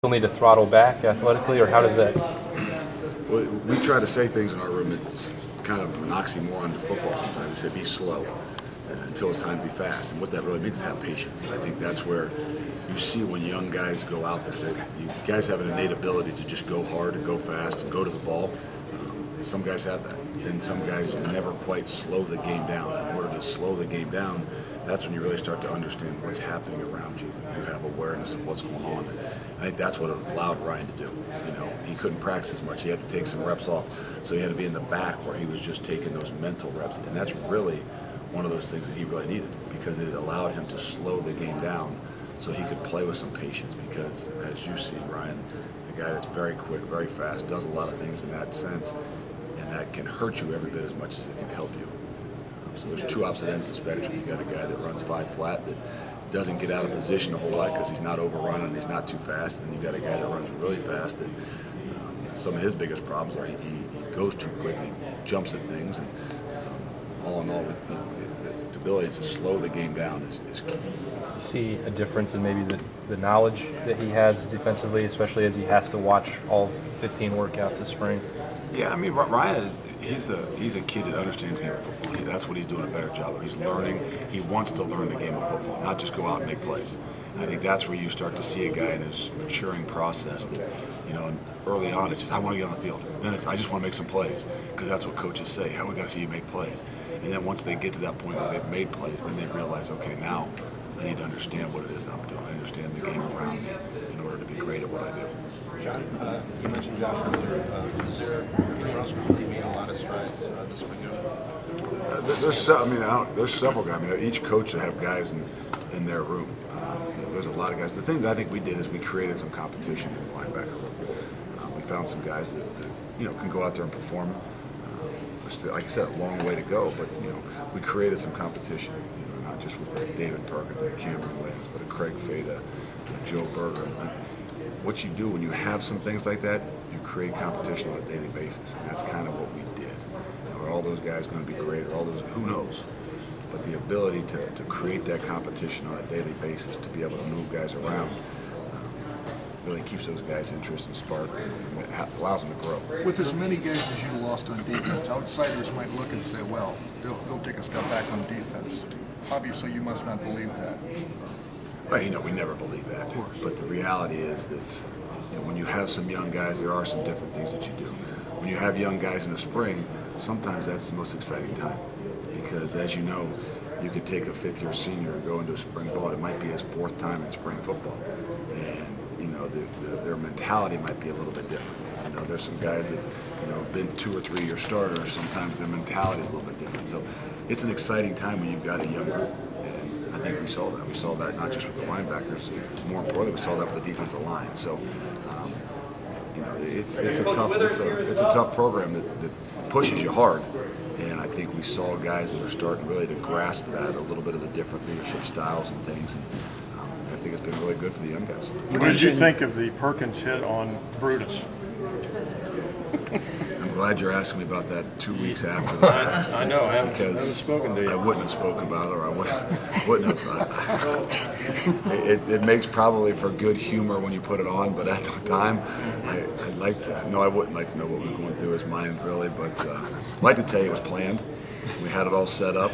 still need to throttle back athletically, or how does that? Well, we try to say things in our room. It's kind of an oxymoron to football sometimes. We say be slow until it's time to be fast. And what that really means is have patience. And I think that's where you see when young guys go out there that you guys have an innate ability to just go hard and go fast and go to the ball. Some guys have that. Then some guys never quite slow the game down. In order to slow the game down, that's when you really start to understand what's happening around you. You have awareness of what's going on. I think that's what it allowed Ryan to do. You know, he couldn't practice as much. He had to take some reps off, so he had to be in the back where he was just taking those mental reps. And that's really one of those things that he really needed, because it allowed him to slow the game down so he could play with some patience. Because as you see, Ryan, the guy that's very quick, very fast, does a lot of things in that sense, and that can hurt you every bit as much as it can help you. So there's two opposite ends of the spectrum. You got a guy that runs 5 flat that doesn't get out of position a whole lot because he's not overrunning and he's not too fast. And then you got a guy that runs really fast that some of his biggest problems are he goes too quick and he jumps at things. And all in all, the ability to slow the game down is key. You see a difference in maybe the knowledge that he has defensively, especially as he has to watch all 15 workouts this spring? Yeah, I mean, Ryan he's a kid that understands the game of football. That's what he's doing a better job of. He's learning. He wants to learn the game of football, not just go out and make plays. And I think that's where you start to see a guy in his maturing process that, you know, early on it's just, I want to get on the field. Then it's, I just want to make some plays, because that's what coaches say. Hey, we got to see you make plays. And then once they get to that point where they've made plays, then they realize, okay, now I need to understand what it is that I'm doing. I understand the game around me in order to be great at what I do. John, you mentioned Josh earlier. Is there anyone else who really made a lot of strides this spring? There's several guys. I mean, each coach will have guys in their room. There's a lot of guys. The thing that I think we did is we created some competition in the linebacker room. We found some guys that can go out there and perform. Like I said, a long way to go, but we created some competition. Not just with David Perkins and Cameron Williams, but a Craig Fada, a Joe Berger. What you do when you have some things like that, you create competition on a daily basis, and that's kind of what we did. Are all those guys going to be great, or all those, who knows? But the ability to create that competition on a daily basis, to be able to move guys around, really keeps those guys' interest and sparked, and it allows them to grow. With as many guys as you lost on defense, outsiders might look and say, well, they'll take a step back on defense. Obviously, you must not believe that. Well, we never believe that. But the reality is that when you have some young guys, there are some different things that you do. When you have young guys in the spring, sometimes that's the most exciting time. Because as you know, you could take a fifth-year senior and go into a spring ball. It might be his 4th time in spring football. And, their mentality might be a little bit different. There's some guys that, have been 2 or 3 year starters. Sometimes their mentality is a little bit different. So it's an exciting time when you've got a young group. And I think we saw that. We saw that not just with the linebackers. More importantly, we saw that with the defensive line. So, it's a tough program that pushes you hard. And I think we saw guys that are starting really to grasp that, a little bit of the different leadership styles and things. And I think it's been really good for the young guys. What did you think of the Perkins hit on Brutus? I'm glad you're asking me about that 2 weeks after the fact. I know, I haven't spoken to you. I wouldn't have spoken about it, or I wouldn't have. It makes probably for good humor when you put it on, but at the time, I'd like to. No, I wouldn't like to know what was going through his mind, really. But I'd like to tell you it was planned. We had it all set up.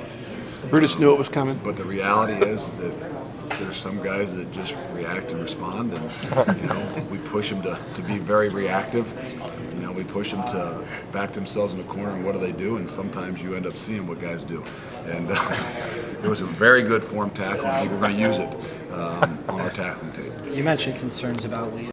Brutus knew it was coming. But the reality is that there's some guys that just react and respond, and we push them to be very reactive. We push them to back themselves in the corner, and what do? And sometimes you end up seeing what guys do. And it was a very good form tackle. I think we're going to use it on our tackling tape. You mentioned concerns about lead.